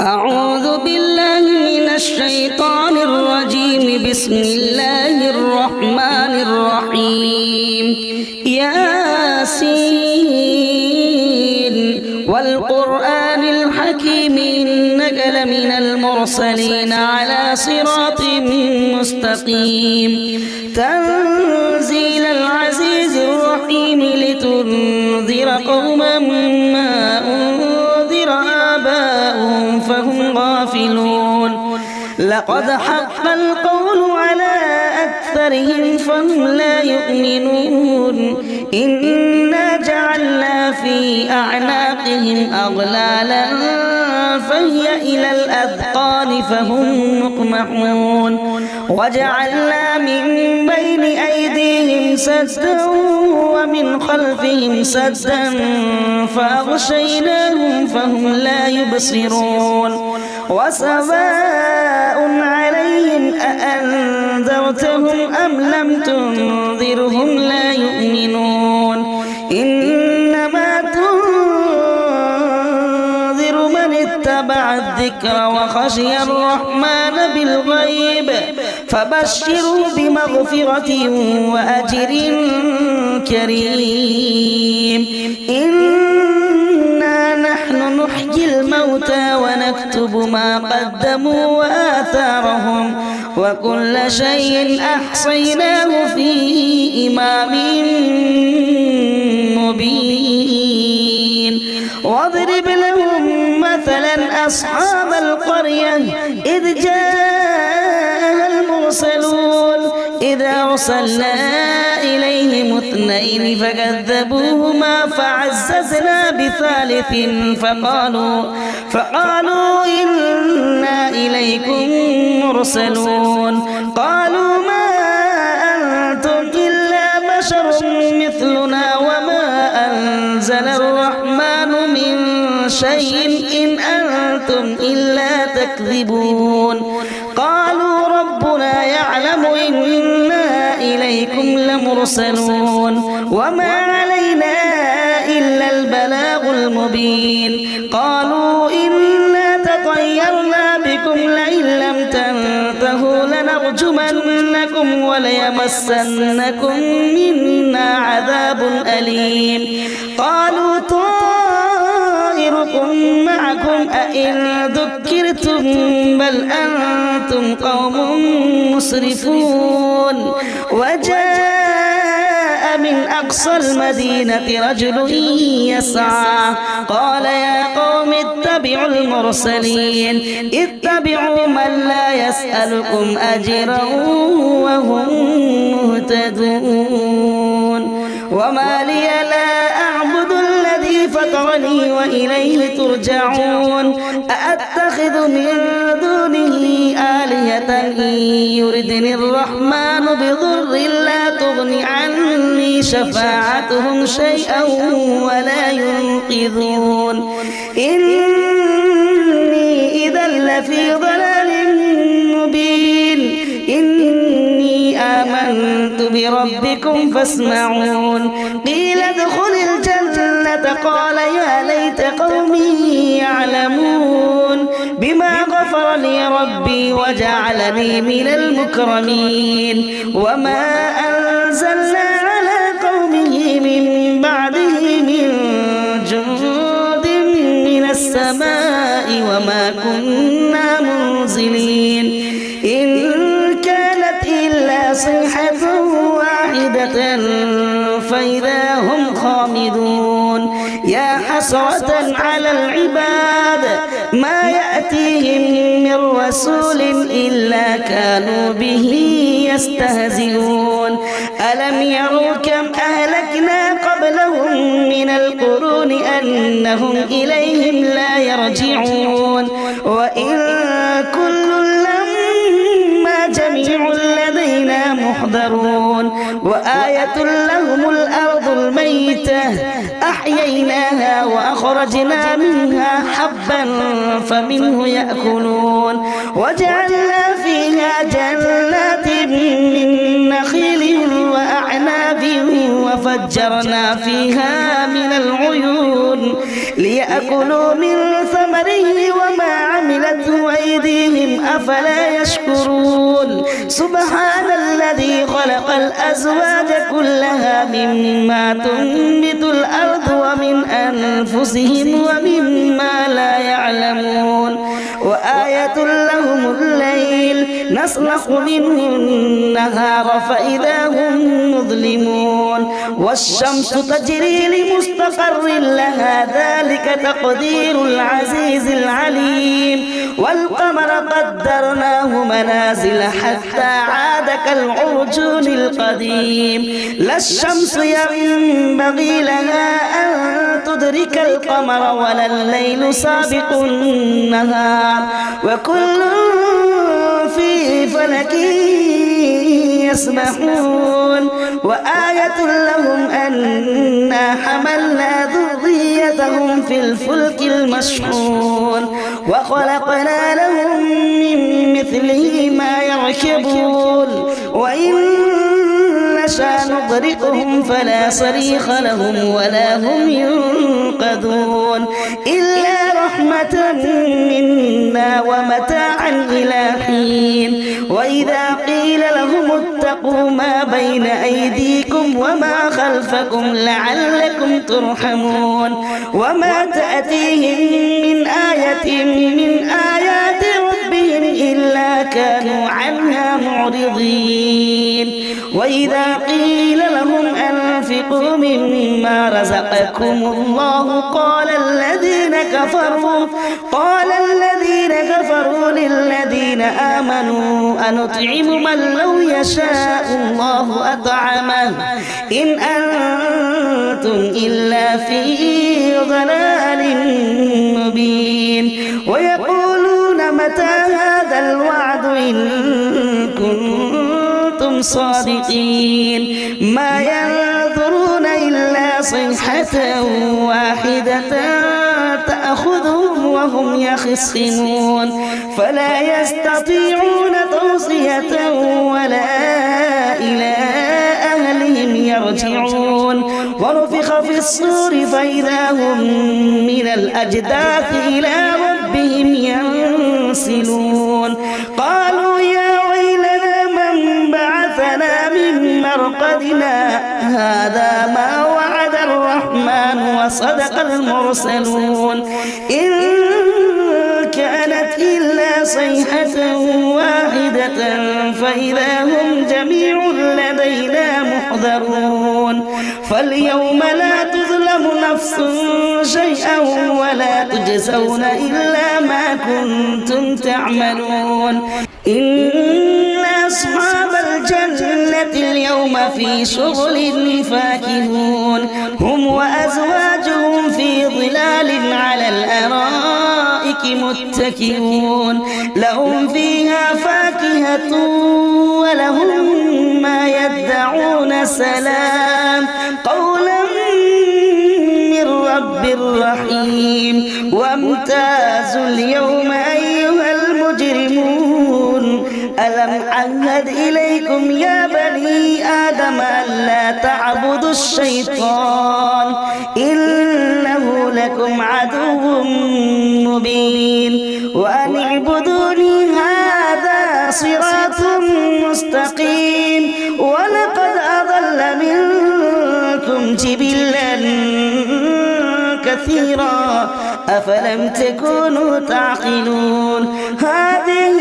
أعوذ بالله من الشيطان الرجيم. بسم الله الرحمن الرحيم. ياسين والقرآن الحكيم إنك لمن المرسلين على صراط مستقيم. تنزيل العزيز الرحيم لتنذر قوما ما أنذر آباؤهم فهم غافلون. لقد حق القول على أكثرهم فهم لا يؤمنون. إنا جعلنا في أعناقهم أغلالا فهي إلى الأذقان فهم مقمحون. وجعلنا من بين أيديهم سدا ومن خلفهم سدا فأغشيناهم فهم لا يبصرون. وسواء عليهم أأنذرتهم أم لم تنذرهم لا يؤمنون. إنما تنذر من اتبع الذكر وخشي الرحمن بالغيب فبشروا بمغفرة وأجر كريم. إنا نحن نحيي الموتى ونكتب ما قدموا وآثارهم وكل شيء أحصيناه في إمام مبين. واضرب لهم مثلا أصحاب القرية إذ جاءها المرسلون إذ أرسلنا إليهم اثنين فكذبوهما فعززنا بثالث فقالوا إنا إليكم مرسلون. قالوا ما أنتم إلا بشر مثلنا وما أنزل الرحمن من شيء إن أنتم إلا تكذبون. قالوا ربنا يعلم إنا إليكم لمرسلون وما علينا إلا البلاغ المبين. قالوا إنا تطيرنا بكم لئن لم تنتهوا لنرجمنكم وليمسنكم منا عذاب أليم. قالوا طائركم معكم أئن ذكرتم بل أنتم قوم مسرفون. وجاء من أقصى المدينة رجل يسعى قال يا قوم اتبعوا المرسلين اتبعوا من لا يسألكم أجرا وهم مهتدون. وما لي لا أعبد الذي فطرني وإليه ترجعون. أأتخذ من دونه آلهة إن يردني الرحمن بضر لا تغن عني شفاعتهم شيئا ولا ينقذون. إني إذا لفي ضلال مبين. إني آمنت بربكم فاسمعون. قيل ادخل الجنة قال يا ليت قومي يعلمون بما غفر لي ربي وجعلني من المكرمين. وما أنزلنا على قومه من بعده من جند من السماء وما كنا منزلين. إن كانت إلا صيحة واحدة فإذا هم خامدون. يا حسرة على العباد ما يأتيهم من رسول إلا كانوا به يستهزئون. ألم يروا كم أهلكنا قبلهم من القرون أنهم إليهم لا يرجعون. وإن كل لما جميع لدينا محضرون. وآية لهم الأرض الميتة أحييناها وأخرجنا منها حبا فمنه يأكلون. وجعلنا فيها جنات من نخيل وأعناب وفجرنا فيها من العيون ليأكلوا من ثمره وما عمل أفلا يشكرون سبحان الذي خلق الأزواج كلها مما تنبت الأرض ومن أنفسهم ومما لا يعلمون وآية لهم الليل نسلخ منه النهار فإذا هم مظلمون والشمس تجري لمستقر لها ذلك تقدير العزيز العليم والقمر قدرناه منازل حتى عاد كالعرجون القديم لا الشمس ينبغي لها أن تدرك القمر ولا الليل سابق النهار وكل في فلك يسبحون وآية لهم أنا حملنا ذريتهم في الفلك المشحون وخلقنا لهم من مثله ما يركبون وإن نشاء نغرقهم فلا صريخ لهم ولا هم ينقذون إلا رحمة منا ومتاعا إلى حين وإذا قيل لهم اتقوا ما بين أيديكم وما خلفكم لعلكم ترحمون وما تأتيهم من آية من آيات ربهم إلا كانوا عنها معرضين وإذا قيل لهم أنفقوا مما رزقكم الله قال الذين كفروا للذين آمنوا أنطعم من لو يشاء الله أطعمه إن أنتم إلا في ضلال مبين ويقولون متى هذا الوعد إن كنتم صادقين ما ينظرون إلا صيحة واحدة تأخذهم وهم يخصمون فلا يستطيعون توصية ولا إلى أهلهم يرجعون ونفخ في الصور فإذا هم من الأجداث إلى ربهم ينسلون قالوا يا ويلنا من بعثنا من مرقدنا هذا ما وعد الرحمن وصدق المرسلون إن كانت إلا صيحة واحدة فإذا هم جميع لدينا محضرون فاليوم لا تظلم نفس شيئا ولا تجزون إلا ما كنتم تعملون إن أصحاب الجنة اليوم في شغل فاكهون هم وأزواجهم في ظلال على الأرائك متكئون لهم فيها فاكهة ولهم ما يدعون سلام قولا من رب رحيم وامتازوا اليوم أيها المجرمون ألم أعهد إليكم يا بني آدم ألا تعبدوا الشيطان إنه لكم عدو مبين وأن اعبدوني هذا صراط مستقيم ولقد أضل منكم جبلا كثيرا أفلم تكونوا تعقلون هذه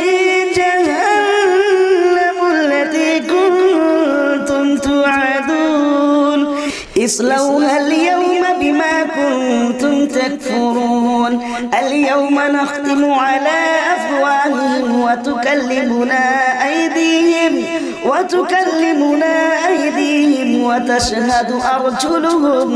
جهنم التي كنتم توعدون اصلوها اليوم بما كنتم تكفرون اليوم نختم على أفواههم وتكلمنا أيديهم وتشهد أرجلهم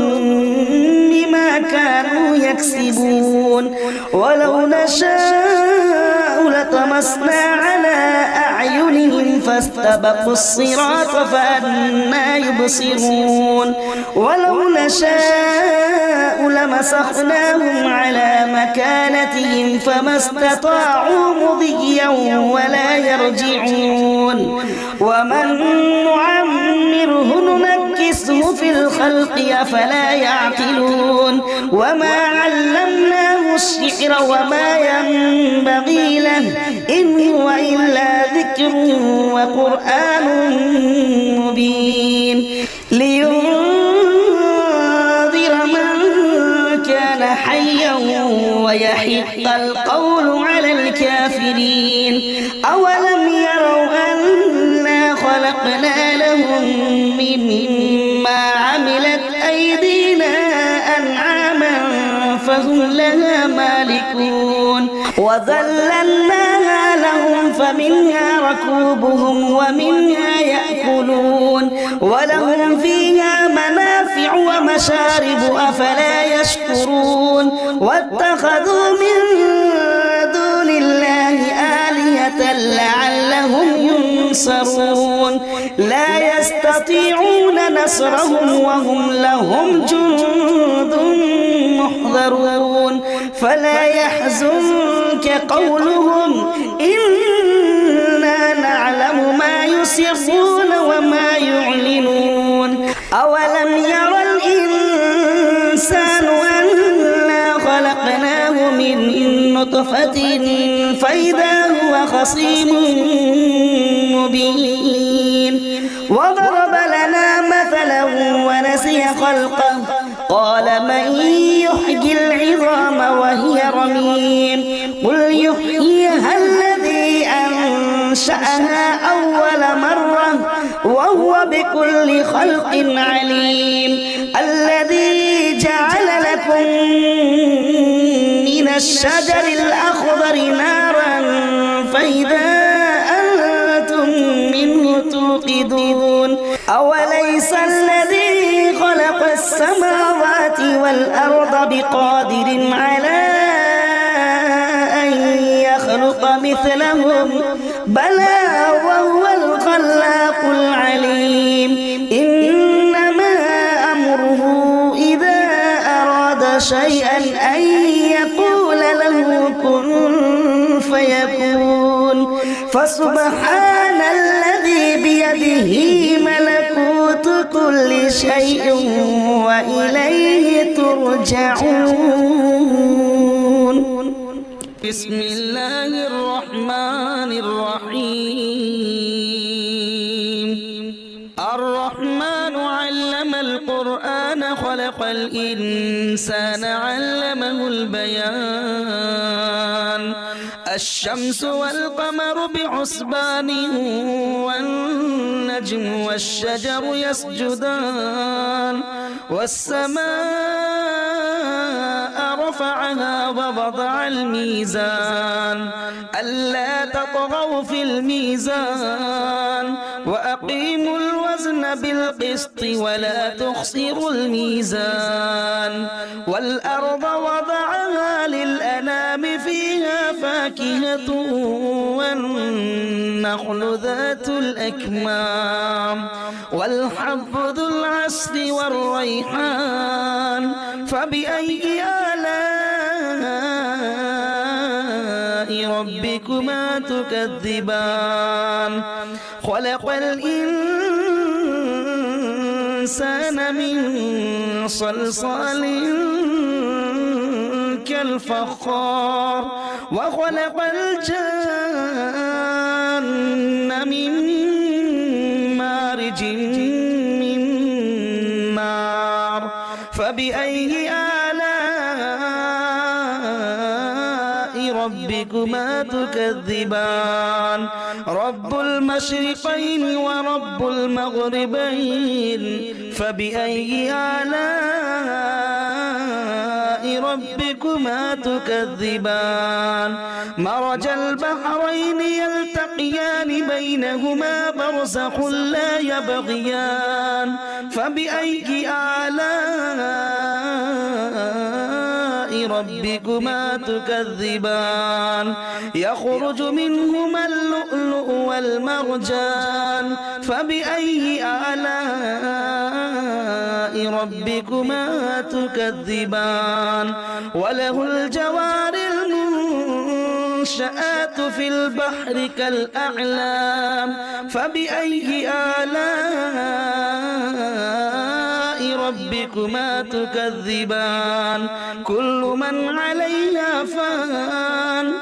بما كانوا يكسبون ولو نشاء لطمسنا على أعينهم فاستبقوا الصراط فأنى يبصرون ولو نشاء لمسخناهم على مكانتهم فما استطاعوا مضيا ولا يرجعون ومن نعمره ننكسه في الخلق أفلا يعقلون وما علمناه الشعر وما ينبغي له إن هو إلا ذكر وقرآن مبين لينذر من كان حيا ويحق القول على الكافرين أولم يروا أنا خلقنا لهم مما عملت أيدينا أنعاما فهم لها مالكون وذللناها لهم فمنها ركوبهم ومنها يأكلون ولهم فيها منافع ومشارب أفلا يشكرون واتخذوا من دون الله آلهة لعلهم ينصرون لا يستطيعون نصرهم وهم لهم جند محضرون فلا يحزنك قولهم إنا نعلم ما يسرون وما يعلنون أولم يرى الإنسان أنا خلقناه من نطفة فإذا هو خصيم مبين وضرب لنا مثلا ونسي خلقه قال من يحيي العظام وهي رميم قل يحييها الذي أنشأها أول مرة وهو بكل خلق عليم الذي جعل لكم من الشجر الأخضر نارا فإذا أنتم منه توقدون أوليس الذي خلق السماوات والأرض بقادر على أن يخلق مثلهم بلى وهو الخلاق العليم إنما أمره إذا أراد شيئا أن يقول له كن فيكون فسبحان الذي بيده ملكوت كل شيء وإليه ترجعون بسم الله الرحمن الرحيم الرحمن علم القرآن خلق الإنسان علمه البيان الشمس والقمر بحسبان والنجم والشجر يسجدان والسماء رفعها ووضع الميزان ألا تطغوا في الميزان وأقيموا الوزن بالقسط ولا تخسروا الميزان والأرض وضعها للأنام فيها فاكهة والنخل ذات الأكمام والحب ذو العصف والريحان فبأي آلاء ربكما تكذبان خلق الإنسان من صلصال كالفخار وخلق الجن من مارج من نار فبأي آلاء ربكما تكذبان رب المشرقين ورب المغربين فبأي آلاء ربكما تكذبان مرج البحرين يلتقيان بينهما برزخ لا يبغيان فبأي آلاء ربكما تكذبان يخرج منهما اللؤلؤ والمرجان فبأي آلاء ربكما تكذبان وله الجوار المنشآت في البحر كالأعلام فبأي آلاء ربكما تكذبان كل من عليها فان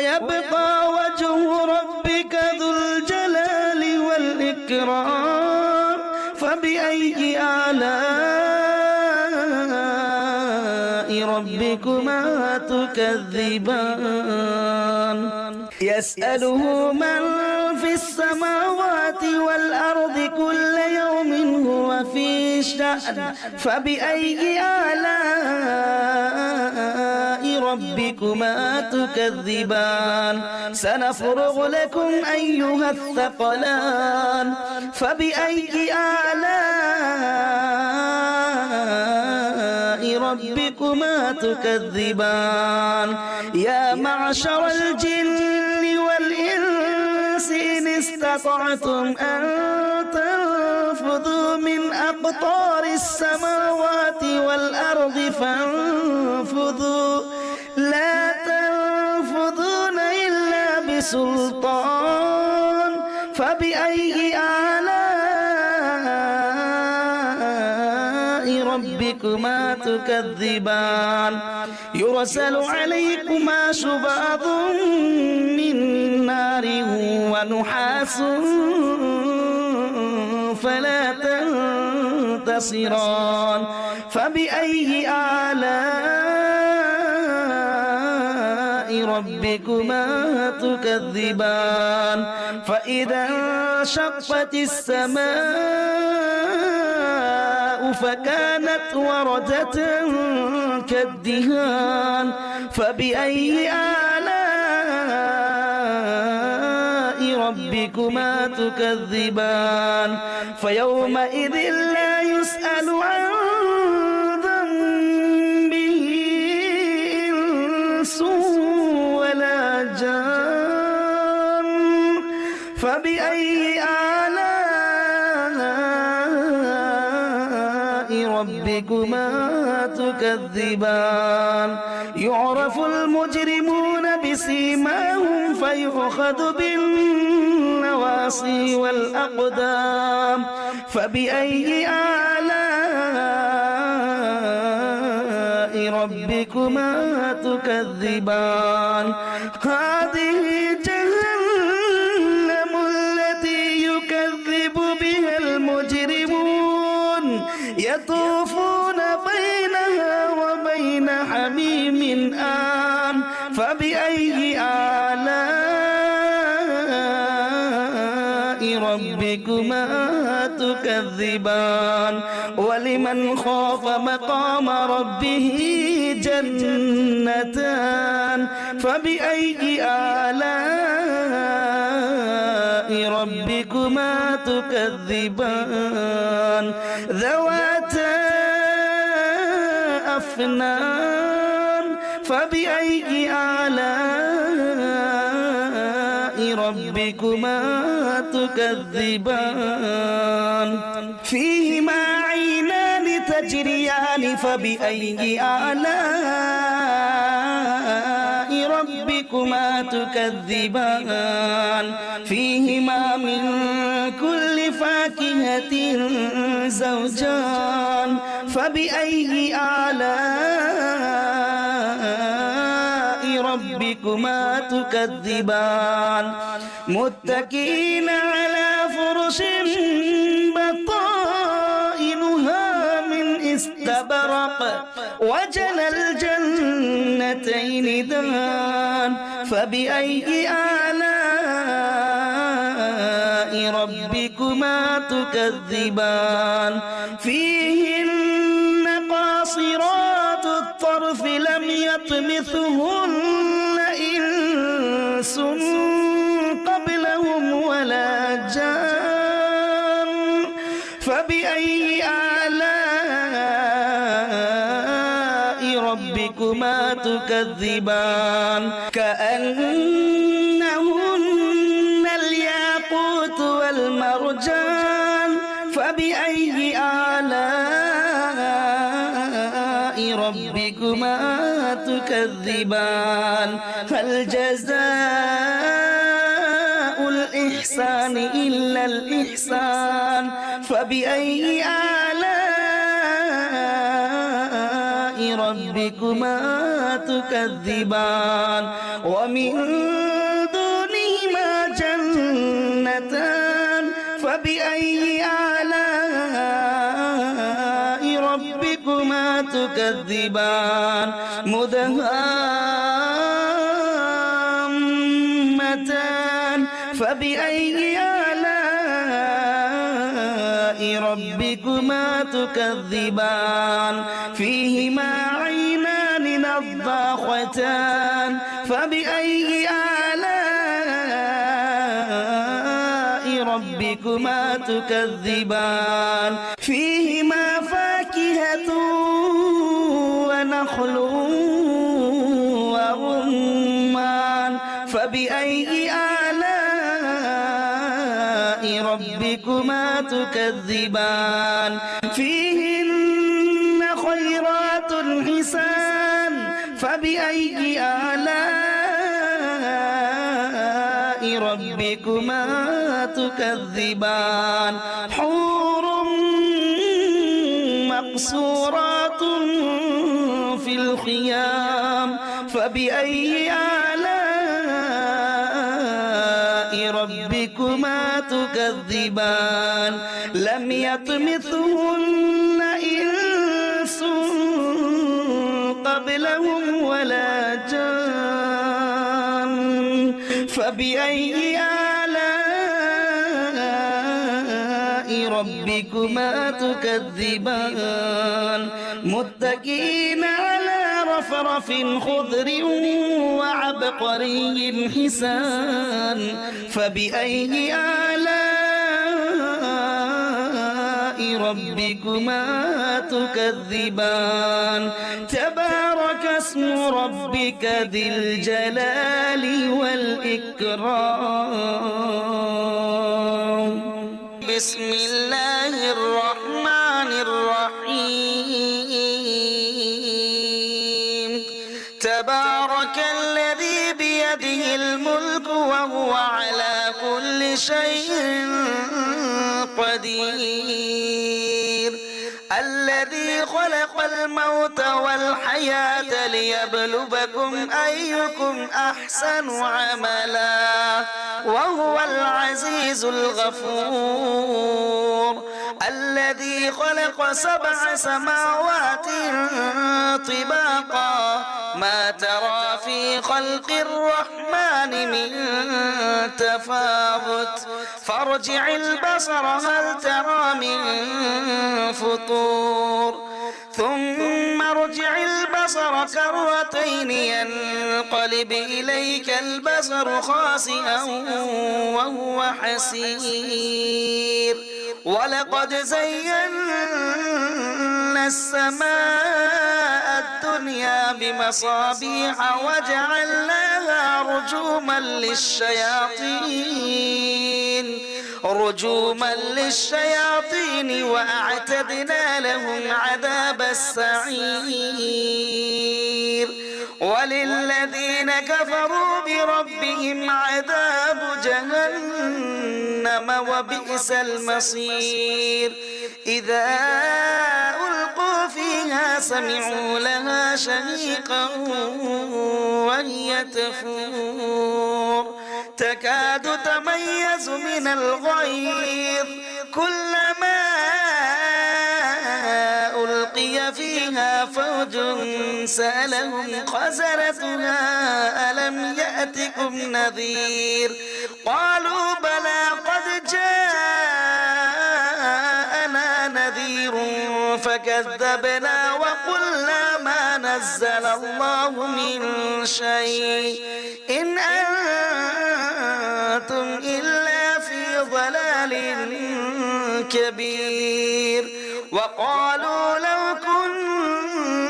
ويبقى وجه ربك ذو الجلال والإكرام فبأي آلاء ربكما تكذبان يسأله من في السماوات والأرض كل يوم هو في شأن فبأي آلاء ربكما تكذبان سنفرغ لكم أيها الثقلان فبأي آلاء ربكما تكذبان يا معشر الجن والإنس إن استطعتم أن تنفذوا من أقطار السماوات والأرض فانفذوا لا تنفذون إلا بسلطان فبأي آلاء ربكما تكذبان يرسل عليكما شواظ من نار ونحاس فلا تنتصران فبأي آلاء ربكما تكذبان فإذا انشقت السماء فكانت وردة كالدهان فبأي آلاء ربكما تكذبان فيومئذ لا يسأل عن ذنبه إنس ولا جان فبأي آلاء ربكما تكذبان يعرف المجرمون بسيماهم فيؤخذ بالنواصي والأقدام فبأي آلاء ربكما تكذبان هذه جهنم التي يكذب بها المجرمون يطوفون بينها وبين حميم آن فبأي آلاء ربكما تكذبان ولمن خاف مقام ربه جنتان فبأي آلاء ربكما تكذبان ذواتا أفنان فبأي آلاء ربكما تكذبان فيهما عينان تجريان فبأي آلاء ربكما تكذبان فيهما من كل فاكهة زوجان فبأي آلاء ربكما تكذبان متكئين على فرش بطائنها من استبرق وجنى الجنتين دان فبأي آلاء ربكما تكذبان فيهن قاصرات الطرف لم يطمثهن إنس قبلهم ولا جان فبأي آلاء ربكما تكذبان كأنهن الياقوت والمرجان فبأي آلاء ربكما تكذبان هل جزاء الإحسان إلا الإحسان فبأي آلاء ربكما تكذبان ومن فبأي آلاء ربكما تكذبان مدهامتان فبأي آلاء ربكما تكذبان فيهما عينان نضاختان فبأي آلاء ربكما تكذبان فيهما فاكهة ونخل ورمان فبأي آلاء ربكما تكذبان فيهن خيرات حسان فبأي آلاء ربكما تكذبان حور مقصورات في الخيام فبأي آلاء ربكما تكذبان لم يطمثهن إنس قبلهم ولا جان فبأي آلاء ربكما تكذبان متكئين على رفرف خضر وعبقري حسان فبأي آلاء ربكما تكذبان تبارك اسم ربك ذي الجلال والإكرام بسم الله الرحمن الرحيم تبارك الذي بيده الملك وهو على كل شيء قدير الذي خلق الموت والحياة ليبلوكم أيكم أحسن عملا وهو العزيز الغفور الذي خلق 7 سماوات طباقا ما ترى في خلق الرحمن من تفاوت فارجع البصر هل ترى من فطور ثم ارجع البصر كرتين ينقلب إليك البصر خاسئا وهو حسير ولقد زينا السماء الدنيا بمصابيح وجعلناها رجوما للشياطين وأعتدنا لهم عذاب السعير وللذين كفروا بربهم عذاب جهنم وبئس المصير إذا ألقوا فيها سمعوا لها شهيقا وهي تفور تكاد تميز من الغيظ كلما ألقي فيها فوج سألهم خزنتها ألم يأتكم نذير قالوا بلى قد جاءنا نذير فكذبنا وقلنا ما نزل الله من شيء إن أنتم إلا في ضلال كبير وقالوا لو كنا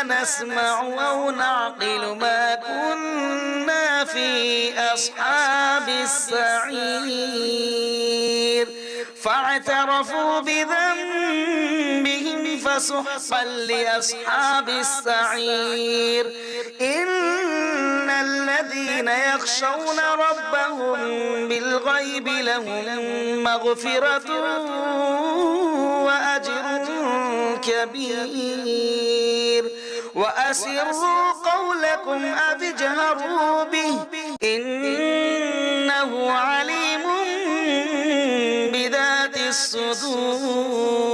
نسمع أو نعقل ما كنا في أصحاب السعير فاعترفوا بذنبهم فسحقا لأصحاب السعير إن الذين يخشون ربهم بالغيب لهم مغفرة وأجر كبير وأسروا قولكم أو اجهروا به إنه عليم الصدور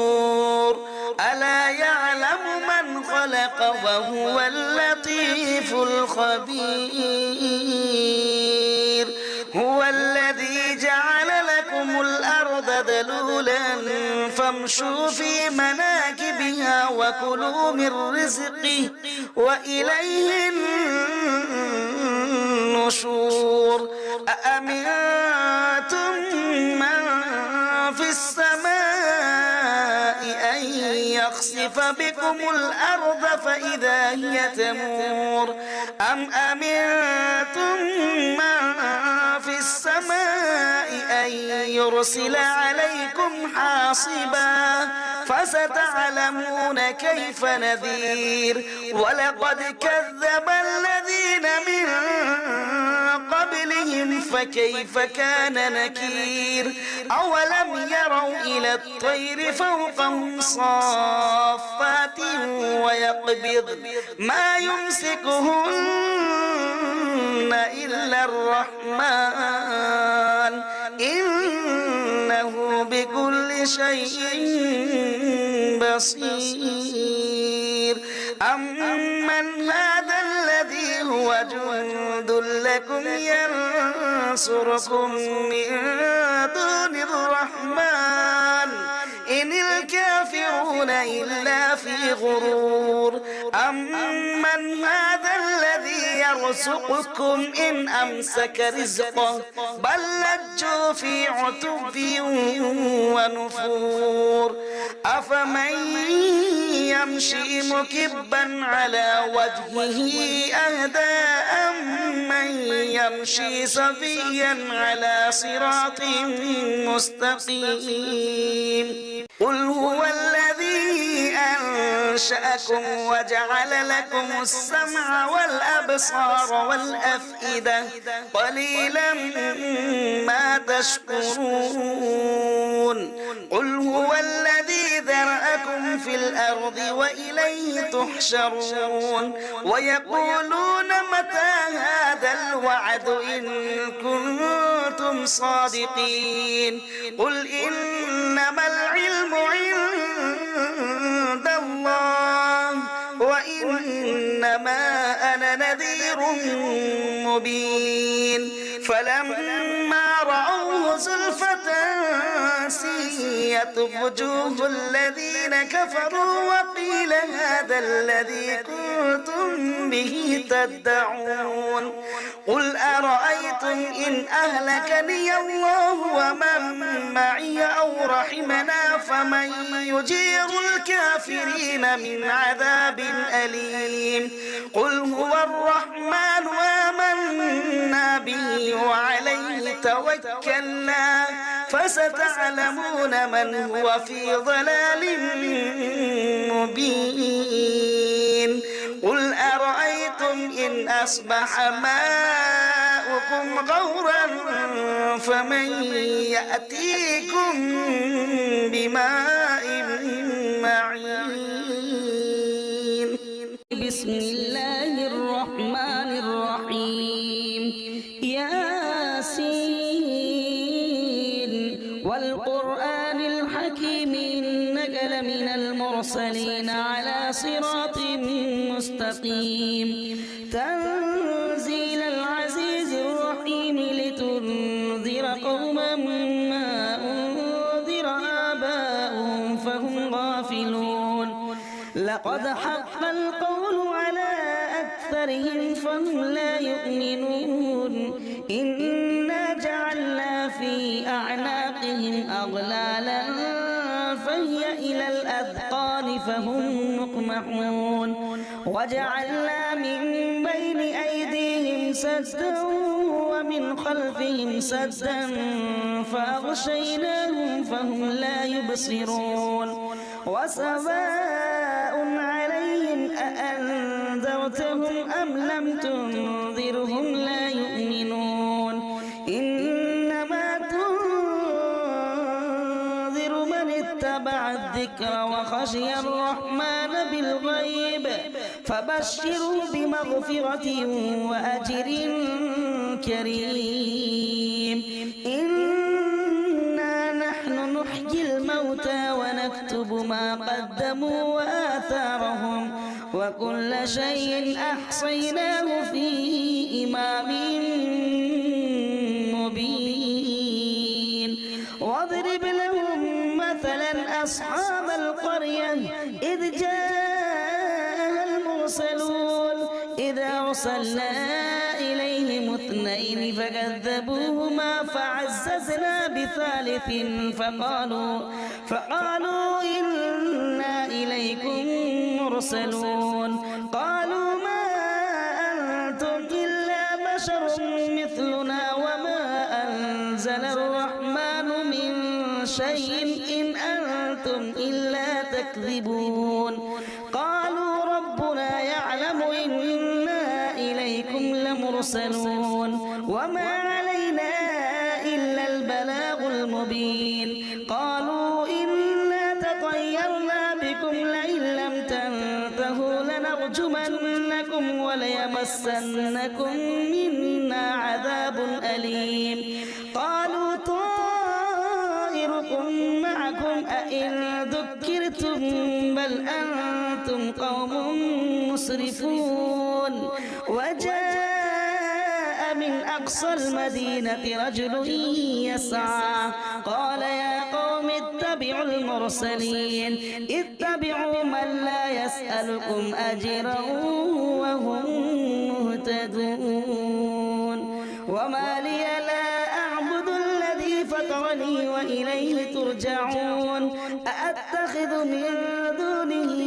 ألا يعلم من خلق وهو اللطيف الخبير هو الذي جعل لكم الأرض ذلولا فامشوا في مناكبها وكلوا من رزقه وإليه النشور أأمنتم من في السماء أن يخسف بكم الأرض فإذا هي تمور أم أمنتم من في السماء أن يرسل عليكم حاصبا فستعلمون كيف نذير ولقد كذب الذين من قبلهم فكيف كان نكير أولم يروا إلى الطير فوقهم صافات ويقبض ما يمسكهن إلا الرحمن إنه بكل شيء بصير أمن هذا الذي هو جند لكم ينصركم من دون الرحمن إن الكافرون إلا في غرور أمن هذا الذي يرزقكم إن أمسك رزقه بل لجوا في عتب ونفور أفمن يمشي مكبا على وجهه أهدى أمن يمشي سويا على صراط مستقيم قل هو الذي أنشأكم وجعل لكم السمع والأبصار والأفئدة قليلا ما تشكرون قل هو الذي ذرأكم في الأرض وإليه تحشرون ويقولون متى هذا الوعد إن كنتم صادقين قل إنما العلم عند الله وإنما أنا نذير مبين فلما رأوه زلفة سيئت وجوه الذين كفروا وقيل هذا الذي كنتم به تدعون قل أرأيتم إن أهلكني الله ومن معي أو رحمنا فمن يجير الكافرين من عذاب أليم قل هو الرحمن آمنا به وعليه توكلنا فستعلمون من هو في ضلال مبين قل أرأيتم إن أصبح ماؤكم غورا فمن يأتيكم بماء معين بسم الله الرحمن الرحيم ياسين والقرآن الحكيم إنك لمن المرسلين على صراط مستقيم تنزيل العزيز الرحيم لتنذر قوما ما أنذر آباؤهم فهم غافلون لقد حق القول على أكثرهم فهم لا يؤمنون إنا جعلنا في أعناقهم أغلالا فهي إلى الأذقان فهم مقمحون وجعلنا من بين أيديهم سدا ومن خلفهم سدا فأغشيناهم فهم لا يبصرون وسواء عليهم أأنذرتهم أم لم تنذرهم لا يؤمنون إنما تنذر من اتبع الذكر وخشي الرحمن بالغيب فبشروا بمغفرة وأجر كريم إنا نحن نحيي قدموا وآثارهم وكل شيء أحصيناه في إمام مبين واضرب لهم مثلا أصحاب القرية إذ جاءها المرسلون إذ أرسلنا إليهم اثنين فكذبوهما فعززنا بثالث فقالوا إنا إليكم مرسلون قالوا ما أنتم إلا بشر مثلنا وما أنزل الرحمن من شيء إن أنتم إلا تكذبون قالوا ربنا يعلم إنا إليكم لمرسلون وما علينا إلا البلاغ المبين قالوا إنا تطيرنا بكم لئن لم تنتهوا لنرجمنكم وليمسنكم منا عذاب أليم قالوا طائركم معكم أئن ذكرتم بل أنتم قوم مسرفون وجاء من أقصى المدينة رجل يسعى قال يا قوم اتبعوا المرسلين اتبعوا من لا يسألكم أجرا وهم مهتدون وما لي لا أعبد الذي فطرني وإليه ترجعون أأتخذ من دونه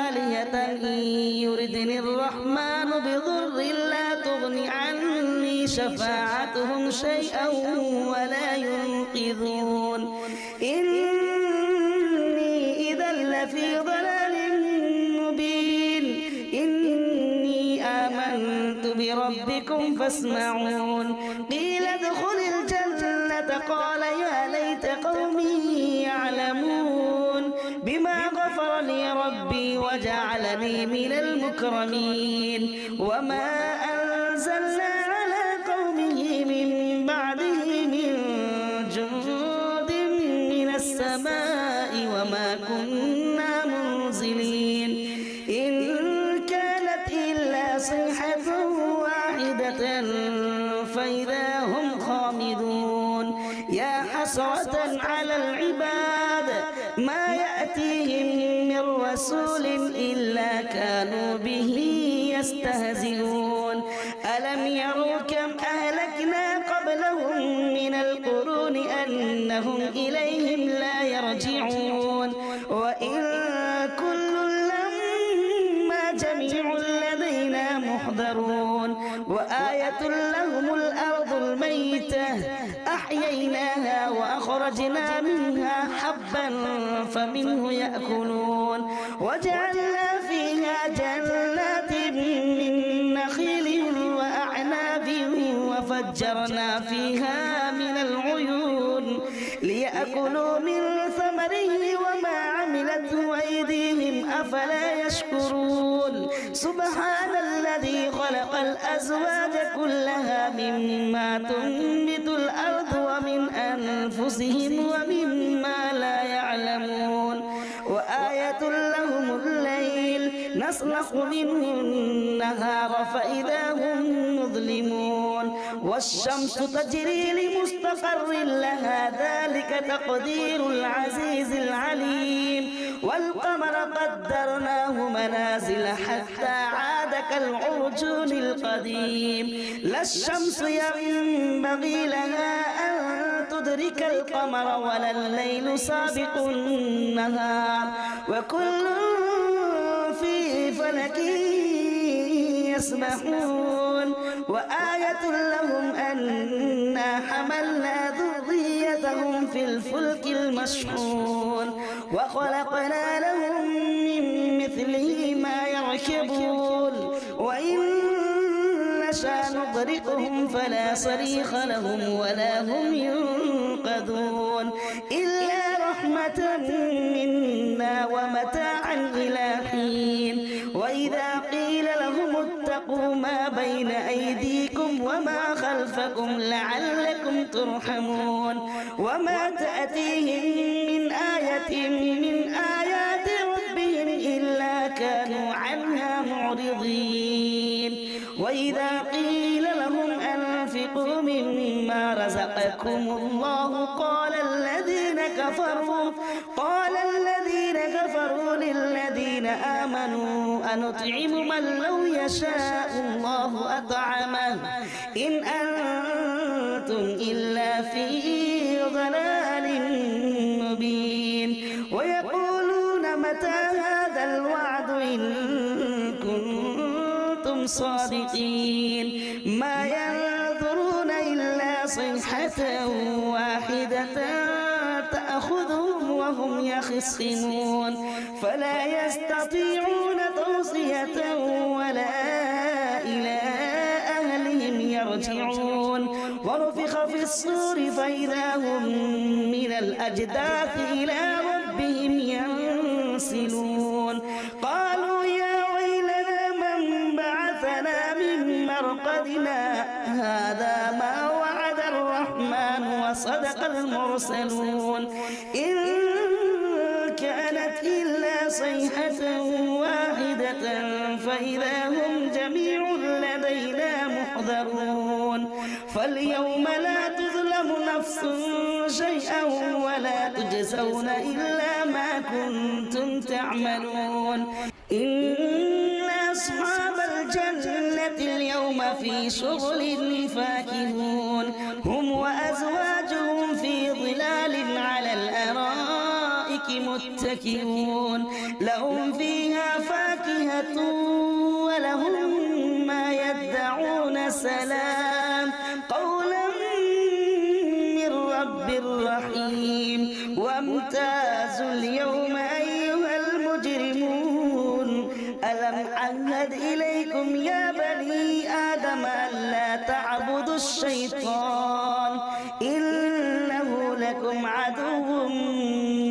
آلهة إن يردني الرحمن بضر لا تغن عني شفاعتهم شيئا ولا ينقذون إني إذا لفي ضلال مبين إني آمنت بربكم فاسمعون قيل ادخل الجنة قال يا ليت قومي يعلمون بما غفر لي ربي وجعلني من المكرمين وما أنزلنا على قومه من بعده من جند من السماء وما كنا منزلين إن كانت إلا صيحة واحدة فإذا هم خامدون يا حسرة على العباد ما يأتيهم من رسول إلا كانوا به يستهزئون ألم يروا كم أهلكنا قبلهم من القرون أنهم إليهم لا يرجعون وإن كل لما جميع لدينا محضرون وآية لهم الأرض الميتة أحييناها وأخرجنا منها حبا فمنه يأكلون وجعلنا فيها جنات من نخيل وأعناب وفجرنا فيها من العيون ليأكلوا من ثمره وما عملته أيديهم أفلا يشكرون سبحان الذي خلق الأزواج كلها مما تنبت الأرض ومن أنفسهم ومما لا يعلمون وآية لهم الليل نسلخ منه النهار فإذا هم مظلمون والشمس تجري لمستقر لها ذلك تقدير العزيز العليم والقمر قدرناه منازل حتى عاد كالعرجون القديم لا الشمس ينبغي لها أن تدرك القمر ولا الليل سابق النهار وكل في فلك يسبحون وآية لهم أنا حملنا ذريتهم في الفلك المشحون وخلقنا لهم من مثله ما يركبون وإن نشأ نغرقهم فلا صريخ لهم ولا هم ينقذون إلا رحمة منا ومتاعا إلى حين وإذا قيل لهم اتقوا ما بين أيديكم وما خلفكم لعلكم ترحمون وما تأتيهم من آية من آيات ربهم وإذا قيل لهم أنفقوا مما رزقكم الله قال الذين كفروا للذين آمنوا أنطعم من لو يشاء الله أطعمه إن أنتم إلا في ضلال مبين ويقولون متى هذا الوعد إن كنتم صادقين ما ينظرون إلا صيحة واحدة تأخذهم وهم يخصمون فلا يستطيعون توصية ولا إلى أهلهم يرجعون ونفخ في الصور فإذا هم من الأجداث إلى ربهم ينسلون قالوا يا ويلنا من بعثنا من مرقدنا هذا ما وعد الرحمن وصدق المرسلون إن كانت إلا صيحة واحدة فإذا هم جميع لدينا محضرون فاليوم لا تظلم نفس شيئا ولا تجزون إلا ما كنتم تعملون إن أصحاب الجنة اليوم في شغل فاكهون هم وأزواجهم في ظلال على الأرائك متكئون لهم فيها فاكهة ولهم ما يدعون سلام قولا من رب رحيم وامتازوا اليوم أيها المجرمون ألم أعهد إليكم يا بني آدم ألا تعبدوا الشيطان إنه لكم عدو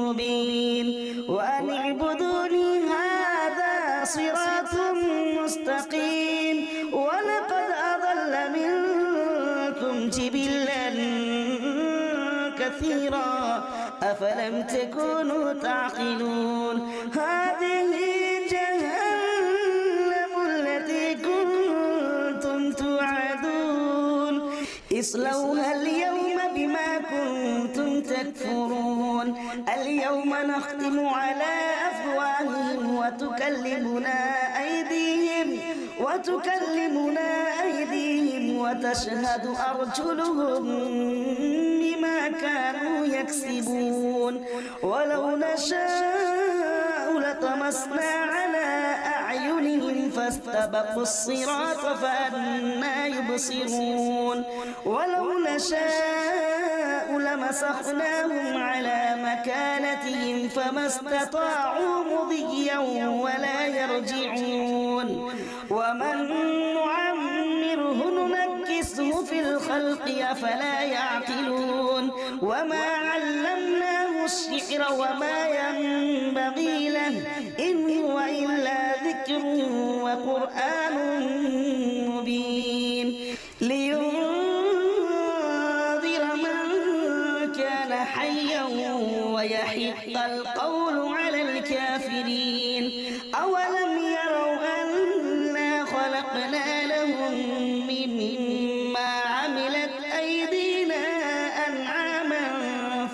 مبين وأن اعبدوني هذا صراط مستقيم ولقد أضل منكم جبلا كثيرا أفلم تكونوا تعقلون هذه جهنم التي كنتم توعدون اصلوها اليوم بما كنتم تكفرون اليوم نختم على أفواههم وتكلمنا أيديهم وتشهد أرجلهم بما كانوا يكسبون ولو نشاء لطمسنا على أعينهم فاستبقوا الصراط فأنى يبصرون ولو نشاء لمسخناهم على مكانتهم فما استطاعوا مضيا ولا يرجعون ومن نعمره ننكسه في الخلق أفلا يعقلون وما علمناه الشعر وما ينبغي له إن هو إلا ذكر وقرآن مبين لينذر من كان حيا ويحق القول على الكافرين أولم يروا أنا خلقنا لهم مما عملت أيدينا أنعاما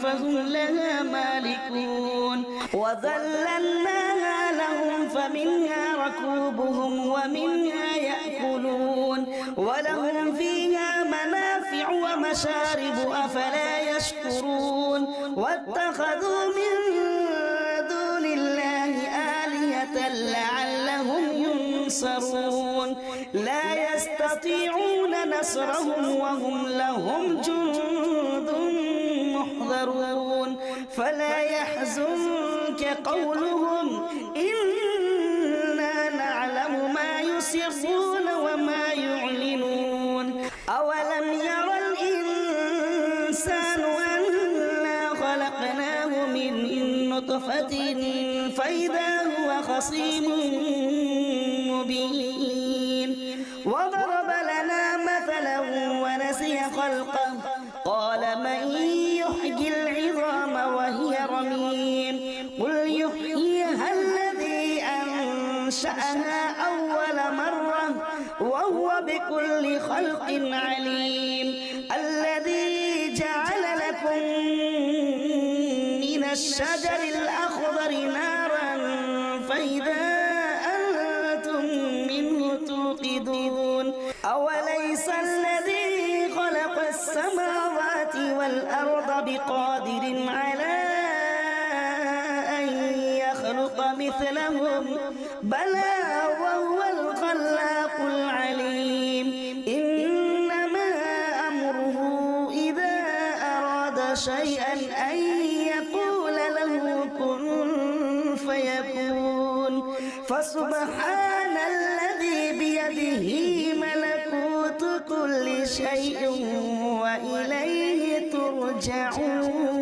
فهم لها مالكون وذللناها لهم فمنها ركوبهم ومنها يأكلون ولهم فيها منافع ومشارب أفلا يشكرون واتخذوا من دون الله آلهة لعلهم ينصرون لا يستطيعون نصرهم وهم لهم جند محضرون فلا يحزنك قولهم إنا نعلم ما يسرون وما يعلنون أولم ير الإنسان أنا خلقناه من نطفة فإذا هو خصيم مبين وضرب لنا مثلا ونسي خلقه قال من يحيي العظام وهي رميم قل يحييها الذي أنشأها أول مرة وهو وبكل خلق عليم الذي جعل لكم من الشجر الأخضر نارا فإذا أنتم منه توقدون أوليس الذي خلق السماوات والأرض بقادر على أن يخلق مثلهم بلى وهو الخلاق العليم إنما أمره إذا أراد شيئا أن يقول له كن فيكون فسبحان الذي بيده ملكوت كل شيء وإليه ترجعون